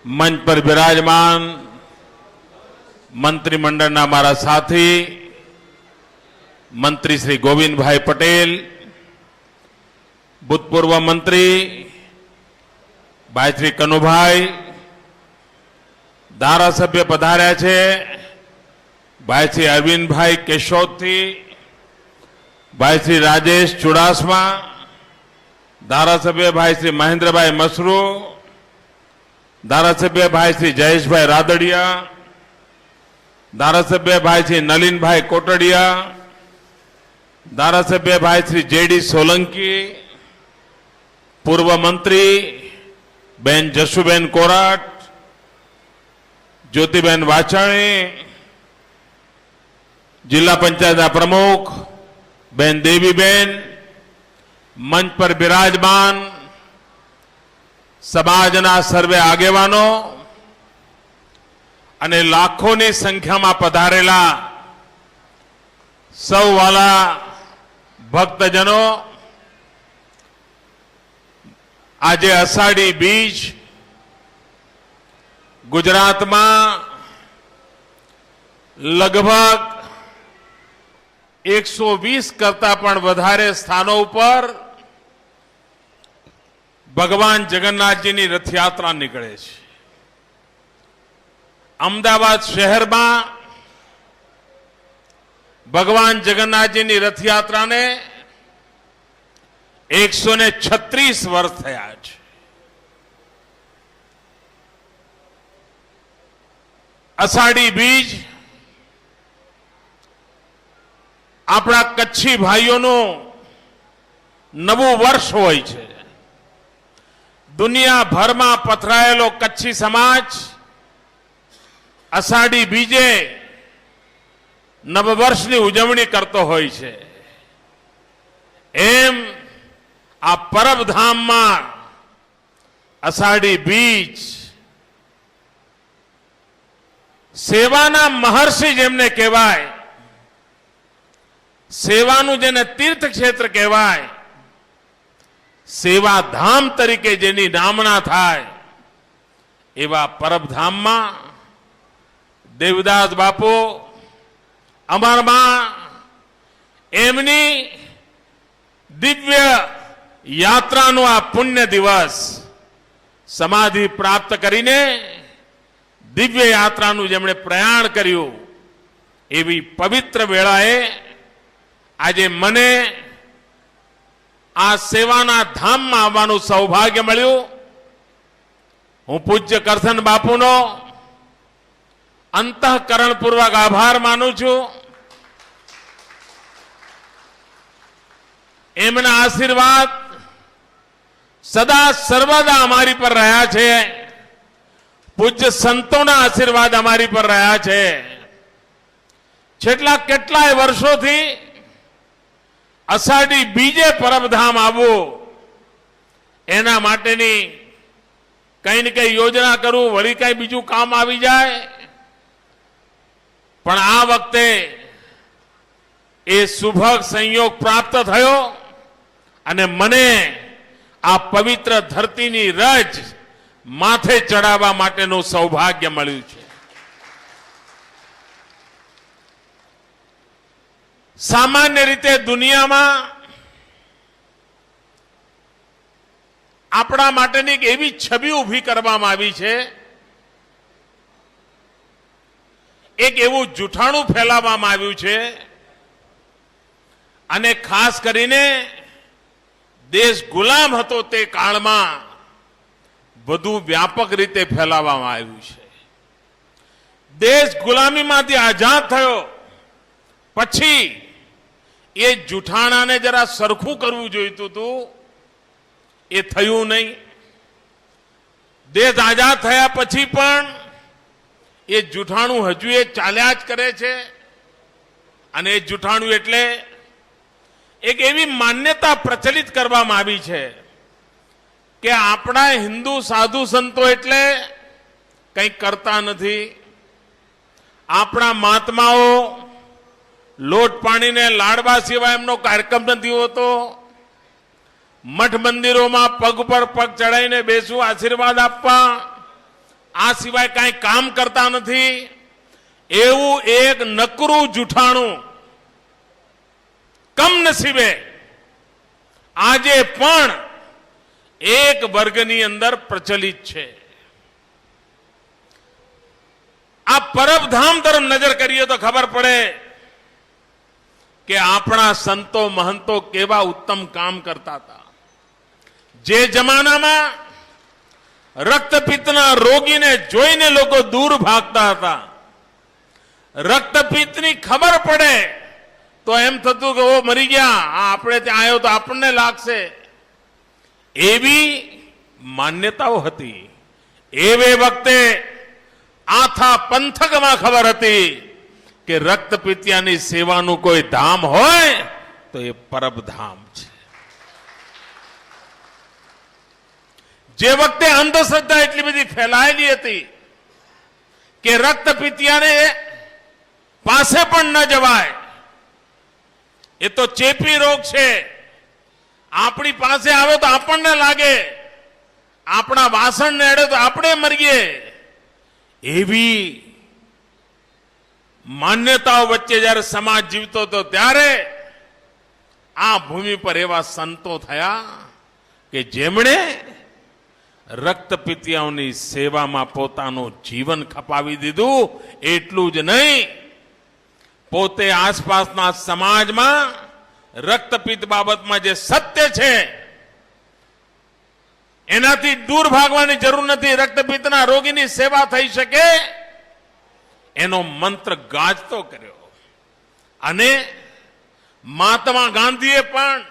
मंच पर विराजमान मंत्रिमंडलना मारा साथी मंत्री श्री गोविंद भाई पटेल, भूतपूर्व मंत्री भाई श्री कनुभाई, धारासभ्य पधार्या छे भाई श्री अरविंद भाई केशोदथी, भाई श्री राजेश चुडासमा, धारासभ्य भाई श्री महेंद्र भाई मसरू, धारासभ्य भाई श्री जयेश भाई रादड़िया, धारासभ्य भाई श्री नलिन भाई कोटड़िया, धारासभ्य भाई श्री जेडी सोलंकी, पूर्व मंत्री बेन जशुबेन कोराट, ज्योतिबेन वाचाणी, जिला पंचायत प्रमुख बेन देवीबेन, मंच पर विराजमान समाजना सर्वे आगेवानो अने लाखोनी संख्या में पधारेला सौ वाला भक्तजनों, आज अषाढ़ी बीज गुजरात में लगभग 120 करता पण वधारे स्थानों पर भगवान जगन्नाथजी की रथयात्रा निकळे छे। अमदावाद शहर में भगवान जगन्नाथजी की रथयात्रा ने 136 वर्ष थया छे। अषाढ़ी बीज अपना कच्छी भाईओनुं नवुं वर्ष होय छे। दुनिया भर में पथरायेलो कच्छी समाज अषाढ़ी बीजे नववर्ष की उजवणी करतो होय छे। एम आ परबधाम में अषाढ़ी बीज सेवाना महर्षि जेमने कहेवाय, सेवानु जेने तीर्थ क्षेत्र कहेवाय, सेवा धाम तरीके जेनी नामना थाय एवा परबधाम में देवदास बापू अमरमा एमनी दिव्य यात्रानु आ पुण्य दिवस समाधि प्राप्त करीने दिव्य यात्रानु जेमणे प्रयाण कर्यु एवी पवित्र वेळाए आजे मने आ सेवाना धाम में आववानुं सौभाग्य मळ्युं। हूँ पूज्य करसन बापूनो अंतःकरणपूर्वक आभार मानु छुं। एमना आशीर्वाद सदा सर्वदा अमारी पर रह्या छे। पूज्य संतोना आशीर्वाद अमारी पर रह्या छे। छेटला केटलाय वर्षोथी अषाढ़ी बीजे परबधाम आवो एना माटेनी कई ने कई योजना करूं, वળી कई बीजू काम आवी जाए, पण आ वखते ए सुभग संयोग प्राप्त थयो अने मने आ पवित्र धरतीनी रज माथे चढ़ावा माटेनुं सौभाग्य मळ्युं छे। सामान्य रीते दुनिया में अपना माटेनी एक एवी छवि उभी करवामां आवी छे, एक एवुं जूठाणुं फैलाववामां आव्युं छे अने खास करीने देश गुलाम हतो ते काळमां वधु व्यापक रीते फैलाववामां आव्युं छे। देश गुलामीमांथी आजाद थयो पछी ये जूठाणा ने जरा सरखू करवू जोईतुं हतुं, ए थयुं नहीं। देश आजाद थया पछी पण ये जूठाणु हजू ए चाल्या ज करे छे अने ए जूठाणु एटले एक एवी मान्यता प्रचलित करवामां आवी छे के आपणा हिंदू साधु संतो एटले कंई करता नथी। आपणा महात्माओ लोट पाणी ने लाडवा सिवाय एमनो कार्यक्रम नथी होतो। मठ मंदिरों में पग पर पग चढ़ाईने बेसवू, आशीर्वाद आपवा, આ સિવાય કાંઈ કામ કરતા નથી, એવું એક નકરું જૂઠાણું કમનસીબે આજે પણ એક વર્ગની અંદર પ્રચલિત છે. આ પરબધામ તરફ નજર કરીએ તો ખબર પડે કે આપણા સંતો મહંતો કેવા ઉત્તમ કામ કરતા હતા. જે જમાનામાં રક્તપિત્તના રોગીને જોઈને લોકો દૂર ભાગતા હતા. રક્તપિત્તની ખબર પડે તો એમ થતું કે ઓ મરી ગયા, આપણે ત્યાં આવ્યો તો આપણને લાગશે. એવી માન્યતાઓ હતી. એવે વખતે આથા પંથકમાં ખબર હતી કે રક્તપિત્યાની સેવાનું કોઈ ધામ હોય તો એ પરબધામ છે. જે વખતે અંધશ્રદ્ધા એટલી બધી ફેલાયેલી હતી કે રક્તપિત્યાને પાસે પણ ન જવાય, એ તો ચેપી રોગ છે, આપણી પાસે આવે તો આપણને લાગે, આપણા વાસણને અડે તો આપણે મરીએ, એવી માન્યતાઓ વચ્ચે જ્યારે સમાજ જીવતો હતો ત્યારે આ ભૂમિ પર એવા સંતો થયા કે જેમણે રક્તપિતિયાઓની સેવામાં પોતાનું જીવન ખપાવી દીધું. એટલું જ નહીં, પોતે આસપાસના સમાજમાં રક્તપિત્ત બાબતમાં જે સત્ય છે એનાથી દૂર ભાગવાની જરૂર નથી. રક્તપિત્તના રોગીની સેવા થઈ શકે એનો મંત્ર ગાજતો કર્યો. અને મહાત્મા ગાંધીએ પણ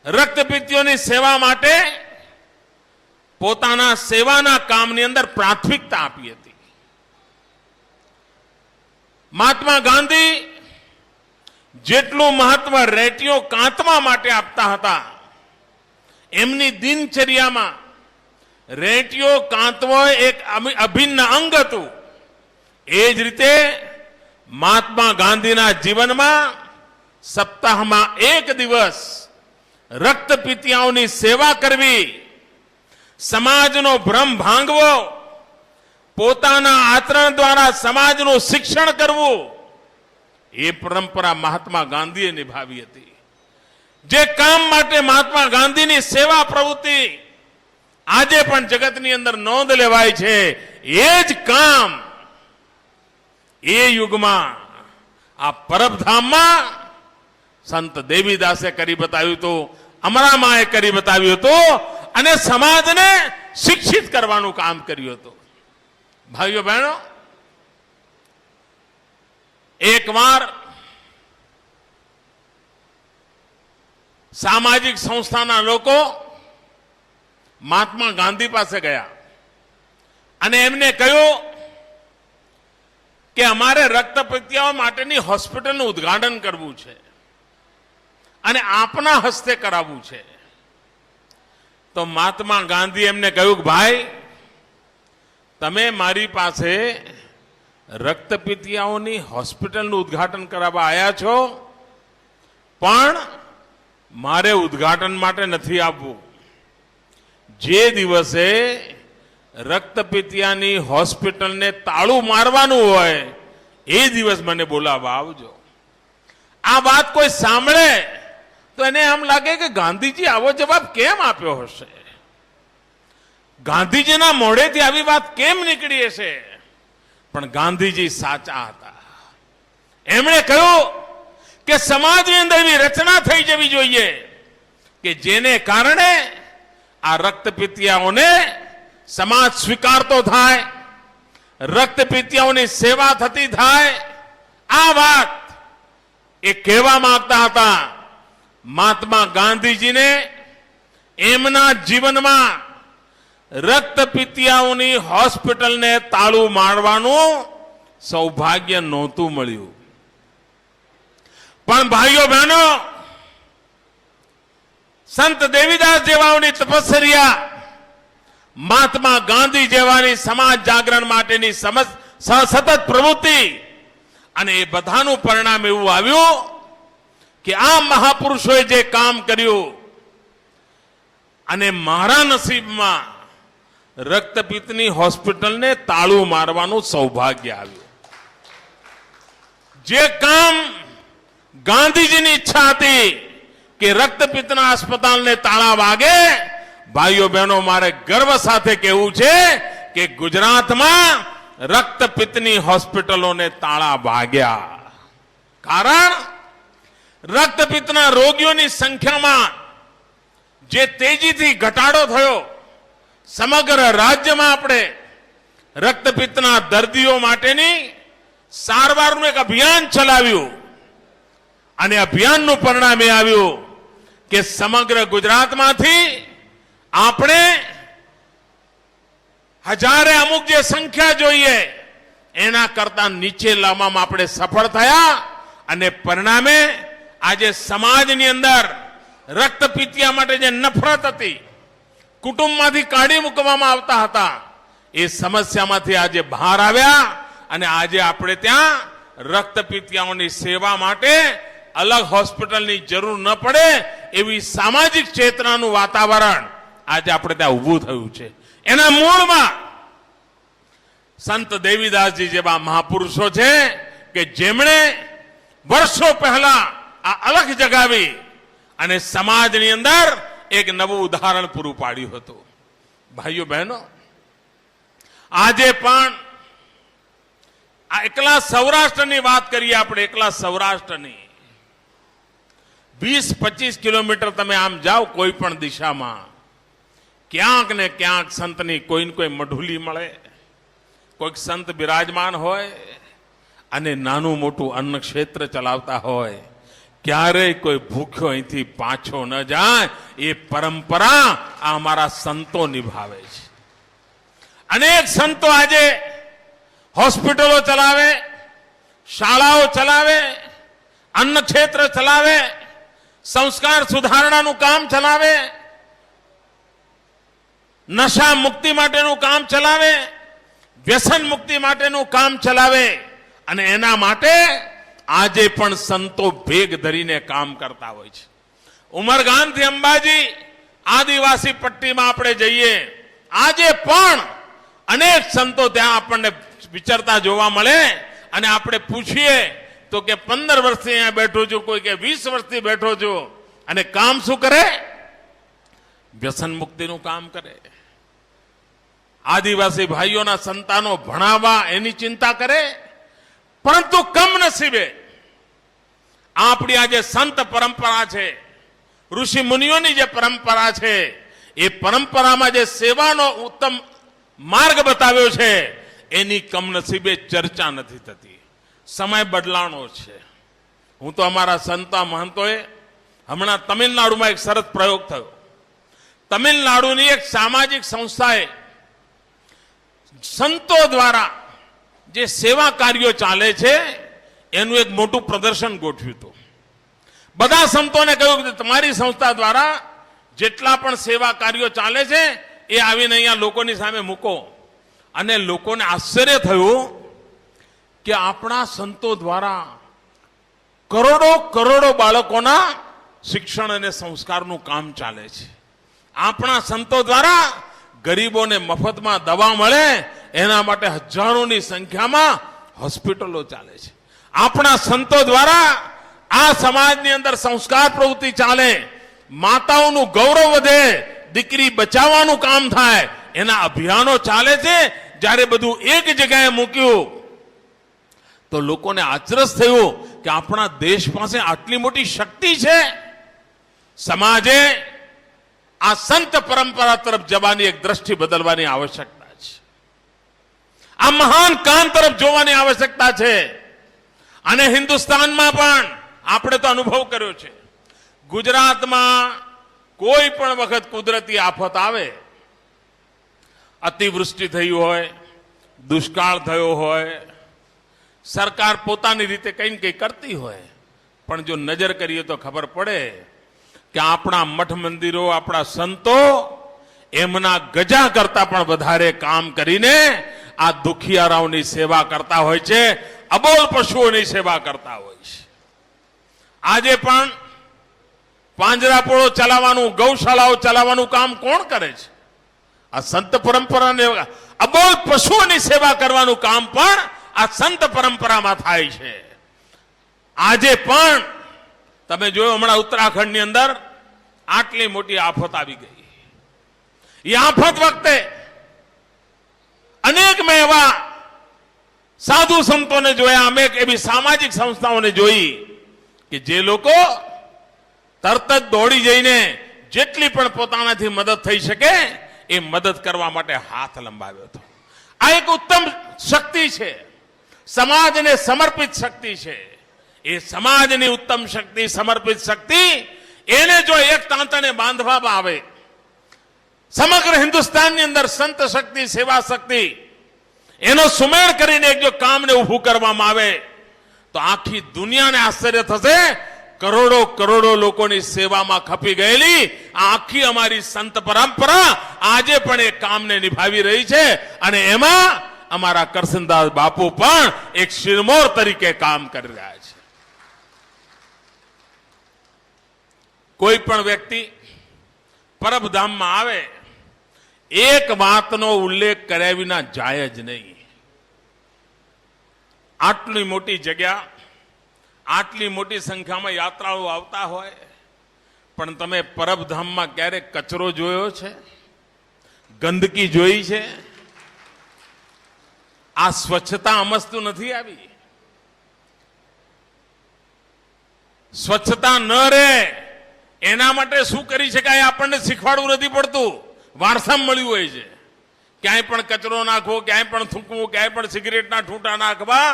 રક્તપિત્તીઓની સેવા માટે પોતાના સેવાના કામની અંદર પ્રાથમિકતા આપી હતી. મહાત્મા ગાંધી જેટલું મહત્વ રેટીઓ કાંતવા માટે આપતા હતા, એમની દિનચર્યામાં રેટીઓ કાંતવો એક અભિન્ન અંગ હતું. એ જ રીતે મહાત્મા ગાંધીના જીવનમાં સપ્તાહમાં એક દિવસ રક્તપિતિયાઓની સેવા કરવી, સમાજનો ભ્રમ ભાંગવો, પોતાના આચરણ દ્વારા સમાજનું શિક્ષણ કરવું, એ પરંપરા મહાત્મા ગાંધીએ નિભાવી હતી. જે કામ માટે મહાત્મા ગાંધીની સેવા પ્રવૃત્તિ આજે પણ જગતની અંદર નોંધ લેવાય છે, એ જ કામ એ યુગમાં આ પરબધામમાં સંત દેવીદાસે કરી બતાવ્યું હતું, અમરામાએ કરી બતાવ્યું હતું અને સમાજને શિક્ષિત કરવાનું કામ કર્યું હતું. ભાઈઓ બહેનો, એકવાર સામાજિક સંસ્થાના લોકો મહાત્મા ગાંધી પાસે ગયા અને એમને કહ્યું કે અમારે રક્તપિતિયાઓ માટેની હોસ્પિટલનું ઉદ્ઘાટન કરવું છે અને આપના હસ્તે કરાવવું છે. તો મહાત્મા ગાંધી એમને કહ્યું કે ભાઈ, તમે મારી પાસે રક્તપિતિયાઓની હોસ્પિટલનું ઉદ્ઘાટન કરાવવા આવ્યા છો, પણ મારે ઉદ્ઘાટન માટે નથી આપવું. જે દિવસે રક્તપિતિયાની હોસ્પિટલને તાળું મારવાનું હોય એ દિવસ મને બોલાવવા આવજો. આ વાત કોઈ સાંભળે તો એને આમ લાગે કે ગાંધીજી આવો જવાબ કેમ આપ્યો હશે, ગાંધીજીના મોઢેથી આવી વાત કેમ નીકળી હશે. પણ ગાંધીજી સાચા હતા. એમણે કહ્યું કે સમાજની અંદર એવી રચના થઈ જવી જોઈએ કે જેને કારણે આ રક્તપિતિયાઓને સમાજ સ્વીકારતો થાય, રક્તપિતિયાઓની સેવા થતી થાય. આ વાત એ કહેવા માંગતા હતા. મહાત્મા ગાંધીજીને એમના જીવનમાં રક્તપિતિયાઓની હોસ્પિટલને તાળું મારવાનું સૌભાગ્ય નહોતું મળ્યું. પણ ભાઈઓ બહેનો, સંત દેવીદાસ જેવાઓની તપસ્યા, મહાત્મા ગાંધી જેવાની સમાજ જાગરણ માટેની સતત પ્રવૃત્તિ, અને એ બધાનું પરિણામ એવું આવ્યું કે આ મહાપુરુષોએ જે કામ કર્યું અને મારા નસીબમાં રક્તપિત્તની હોસ્પિટલને તાળું મારવાનું સૌભાગ્ય આવ્યું. જે કામ ગાંધીજીની ઈચ્છા હતી કે રક્તપિત્તના અસ્પતાલને તાળા વાગે, ભાઈઓ બહેનો મારે ગર્વ સાથે કહેવું છે કે ગુજરાતમાં રક્તપિત્તની હોસ્પિટલોને તાળા વાગ્યા. કારણ રક્તપિત્તના રોગીઓની સંખ્યામાં જે તેજીથી ઘટાડો થયો, સમગ્ર રાજ્યમાં આપણે રક્તપિત્તના દર્દીઓ માટેની સારવારનું એક અભિયાન ચલાવ્યું અને અભિયાનનું પરિણામ એ આવ્યું કે સમગ્ર ગુજરાતમાંથી આપણે હજારે અમુક જે સંખ્યા જોઈએ એના કરતા નીચે લાવવામાં આપણે સફળ થયા અને પરિણામે આજે સમાજની અંદર રક્તપિત્તિયા માટે જે નફરત હતી, કુટુંબમાંથી કાઢી મૂકવામાં આવતા હતા, એ સમસ્યામાંથી આજે બહાર આવ્યા અને આજે આપણે ત્યાં રક્તપિત્તિયાઓની સેવા માટે અલગ હોસ્પિટલની જરૂર ન પડે એવી સામાજિક ચેતનાનું વાતાવરણ આજે આપણે ત્યાં ઊભું થયું છે. એના મૂળમાં સંત દેવીદાસજી જેવા મહાપુરુષો છે કે જેમણે વર્ષો પહેલા આ અલગ જગાવી અને સમાજની અંદર એક નવું ઉદાહરણ પૂરું પાડ્યું હતું. ભાઈઓ બહેનો, આજે પણ આ એકલા સૌરાષ્ટ્રની વાત કરીએ આપણે, એકલા સૌરાષ્ટ્રની 20-25 કિલોમીટર તમે આમ જાઓ કોઈ પણ દિશામાં, ક્યાંક ને ક્યાંક સંતની કોઈને કોઈ મઢુલી મળે, કોઈક સંત બિરાજમાન હોય અને નાનું મોટું અન્ન ક્ષેત્ર ચલાવતા હોય. ક્યારેય કોઈ ભૂખ્યો અહીંથી પાછો ન જાય એ પરંપરા આ અમારા સંતો નિભાવે છે. અનેક સંતો આજે હોસ્પિટલો ચલાવે, શાળાઓ ચલાવે, અન્ન ક્ષેત્ર ચલાવે, સંસ્કાર સુધારણાનું કામ ચલાવે, નશા મુક્તિ માટેનું કામ ચલાવે, વ્યસન મુક્તિ માટેનું કામ ચલાવે અને એના માટે આજે પણ સંતો ભેગ ધરીને કામ કરતા હોય છે. ઉમરગામથી અંબાજી આદિવાસી પટ્ટીમાં આપણે જઈએ, આજે પણ અનેક સંતો ત્યાં આપણને વિચરતા જોવા મળે અને આપણે પૂછીએ તો કે 15 વર્ષથી અહીંયા બેઠો છું, કોઈ કે 20 વર્ષથી બેઠો છું, અને કામ શું કરે? વ્યસન મુક્તિનું કામ કરે. આદિવાસી ભાઈઓના સંતાનો ભણાવવા એની ચિંતા કરે. પરંતુ કમનસીબે આપણી આ જે સંત પરંપરા છે, ઋષિ મુનિઓની જે પરંપરા છે, એ પરંપરામાં જે સેવાનો ઉત્તમ માર્ગ બતાવ્યો છે એની કમનસીબે ચર્ચા નથી થતી. સમય બદલાણો છે. હું તો અમારા સંતા મહંતોએ હમણાં તમિલનાડુમાં એક સરસ પ્રયોગ થયો. તમિલનાડુની એક સામાજિક સંસ્થાએ સંતો દ્વારા જે સેવા કાર્યો ચાલે છે એનું એક મોટું પ્રદર્શન ગોઠવ્યું હતું. બધા સંતોને કહ્યું કે તમારી સંસ્થા દ્વારા જેટલા પણ સેવા કાર્યો ચાલે છે એ આવીને અહીંયા લોકોની સામે મૂકો. અને લોકોને આશ્ચર્ય થયું કે આપણા સંતો દ્વારા કરોડો બાળકોના શિક્ષણ અને સંસ્કારનું કામ ચાલે છે. આપણા સંતો દ્વારા ગરીબોને મફતમાં દવા મળે એના માટે હજારોની સંખ્યામાં હોસ્પિટલો ચાલે છે. આપણા સંતો દ્વારા આ સમાજની અંદર સંસ્કાર પ્રવૃત્તિ ચાલે, માતાઓનું ગૌરવ વધે, દીકરી બચાવવાનું કામ થાય, એના અભિયાનો ચાલે છે. જ્યારે બધું એક જગ્યાએ મૂક્યું તો લોકોને આશ્ચર્ય થયું કે આપણા દેશ પાસે આટલી મોટી શક્તિ છે. સમાજે આ સંત પરંપરા તરફ જવાની એક દ્રષ્ટિ બદલવાની આવશ્યકતા છે. આ મહાન કામ તરફ જોવાની આવશ્યકતા છે. અને હિન્દુસ્તાનમાં પણ આપણે તો અનુભવ કર્યો છે. ગુજરાતમાં કોઈ પણ વખત કુદરતી આફત આવે, અતિવૃષ્ટિ થઈ હોય, દુષ્કાળ થયો હોય, સરકાર પોતાની રીતે કંઈ ને કંઈ કરતી હોય, પણ જો નજર કરીએ તો ખબર પડે કે આપણા મઠ મંદિરો, આપણા સંતો એમના ગજા કરતા પણ વધારે કામ કરીને આ દુખિયારાઓની સેવા કરતા હોય છે, અબોલ પશુઓની સેવા કરતા હોય છે. આજે પણ પાંજરાપોળો ચલાવવાનું, ગૌશાળાઓ ચલાવવાનું કામ કોણ કરે છે? આ સંત પરંપરાને અબોલ પશુઓની સેવા કરવાનું કામ પણ આ સંત પરંપરામાં થાય છે. આજે પણ તમે જોયું હમણાં ઉત્તરાખંડની અંદર આટલી મોટી આફત આવી ગઈ. એ આફત વખતે અનેક મેં એવા સાધુ સંતોને જોયા, અમે એવી સામાજિક સંસ્થાઓને જોઈ કે જે લોકો તરત જ દોડી જઈને જેટલી પણ પોતાનાથી મદદ થઈ શકે એ મદદ કરવા માટે હાથ લંબાવ્યો હતો. આ એક ઉત્તમ શક્તિ છે, સમાજને સમર્પિત શક્તિ છે. એ સમાજની ઉત્તમ શક્તિ, સમર્પિત શક્તિ, એને જો એક તાંતણે બાંધવામાં આવે, સમગ્ર હિન્દુસ્તાનની અંદર સંત શક્તિ, સેવા શક્તિ એનો સુમેળ કરીને એક જો કામને ઉભું કરવામાં આવે તો આખી દુનિયાને આશ્ચર્ય થશે. કરોડો કરોડો લોકોની સેવામાં ખપી ગયેલી આ આખી અમારી સંત પરંપરા આજે પણ એ કામને નિભાવી રહી છે. અને એમાં અમારા કરશનદાસ બાપુ પણ એક શિરમોર તરીકે કામ કરી રહ્યા છે. કોઈ પણ વ્યક્તિ પરબધામમાં આવે, એક વાતનો ઉલ્લેખ કર્યા વિના જાય જ નહીં. આટલી મોટી જગ્યા, આટલી મોટી સંખ્યામાં યાત્રાળુ આવતા હોય, પણ તમે પરબધામમાં ક્યારેક કચરો જોયો છે? ગંદકી જોઈ છે? આ સ્વચ્છતા અમસ્તું નથી આવી. સ્વચ્છતા ન રહે એના માટે શું કરી શકાય આપણને શીખવાડવું નથી પડતું, વારસામાં મળ્યું હોય છે. ક્યાંય પણ કચરો નાખવો, ક્યાંય પણ થૂંકવું, ક્યાંય પણ સિગરેટના ઠૂંટા નાખવા,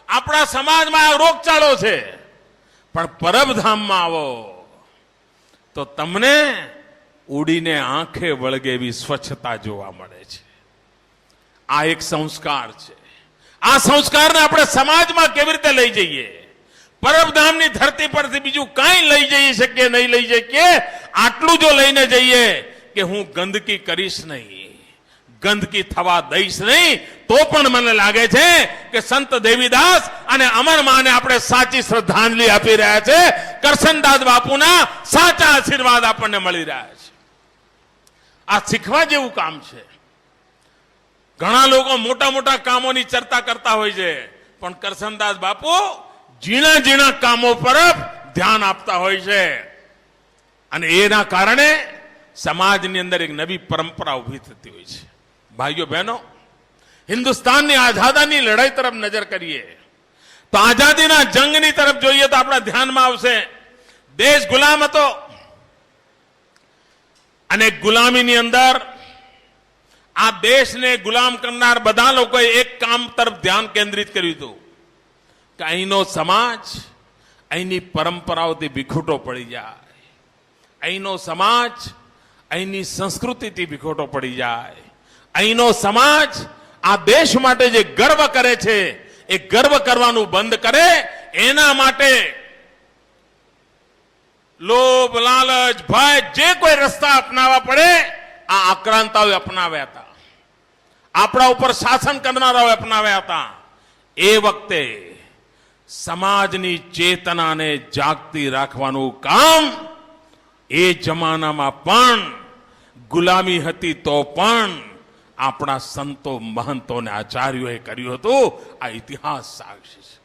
આપણા સમાજમાં આ રોગચાળો છે. પણ પરબધામમાં આવો તો તમને ઉડીને આંખે વળગે એવી સ્વચ્છતા જોવા મળે છે. આ એક સંસ્કાર છે. આ સંસ્કારને આપણે સમાજમાં કેવી રીતે લઈ જઈએ? પરબધામની ધરતી પરથી બીજું કાંઈ લઈ જઈ શકીએ નહીં લઈ શકીએ. આટલું જો લઈને જઈએ કે હું ગંદકી કરીશ નહીં, ગંદકી થવા દઈશ નહીં, તો પણ મને લાગે છે કે સંત દેવીદાસ અને અમરમાને આપણે સાચી શ્રદ્ધાંજલિ આપી રહ્યા છે. કરશનદાસ બાપુના સાચા આશીર્વાદ આપણને મળી રહ્યા છે. આ શીખવા જેવું કામ છે. ઘણા લોકો મોટા મોટા કામોની ચર્ચા કરતા હોય છે, પણ કરશનદાસ બાપુ ઝીણા ઝીણા કામો પર ધ્યાન આપતા હોય છે. અને એના કારણે સમાજની અંદર એક નવી પરંપરા ઉભી થતી હોય છે. ભાઈઓ બહેનો, હિન્દુસ્તાનની આઝાદીની લડાઈ તરફ નજર કરીએ તો આઝાદીના જંગની તરફ જોઈએ તો આપણા ધ્યાનમાં આવશે દેશ ગુલામ હતો અને ગુલામીની અંદર આ દેશને ગુલામ કરનાર બધા લોકોએ એક કામ તરફ ધ્યાન કેન્દ્રિત કર્યું હતું કે અહીંનો સમાજ અહીંની પરંપરાઓથી વિખૂટો પડી જાય, અહીંનો સમાજ અહીંની સંસ્કૃતિથી વિખૂટો પડી જાય, અહીંનો સમાજ આ દેશ માટે જે ગર્વ કરે છે એ ગર્વ કરવાનું બંધ કરે. એના માટે લોભ, લાલચ, ભય જે કોઈ રસ્તા અપનાવવા પડે આ આક્રાંતાઓએ અપનાવ્યા હતા, આપણા ઉપર શાસન કરનારાઓએ અપનાવ્યા હતા. એ વખતે સમાજની ચેતનાને જાગતી રાખવાનું કામ એ જમાનામાં પણ ગુલામી હતી તો પણ આપણા સંતો, મહંતો અને આચાર્યોએ કર્યું હતું. આ ઇતિહાસ સાક્ષી છે.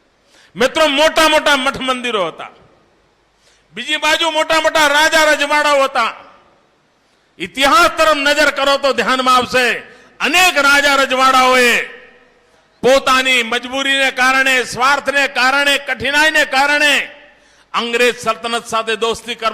મિત્રો, મોટા મોટા મઠ મંદિરો હતા, બીજી બાજુ મોટા મોટા રાજા રજવાડાઓ હતા. ઇતિહાસ તરફ નજર કરો તો ધ્યાનમાં આવશે અનેક રાજા રજવાડાઓએ પોતાની મજબૂરીને કારણે, સ્વાર્થને કારણે, કઠિનાઈને કારણે અંગ્રેજ સલ્તનત સાથે દોસ્તી કરવા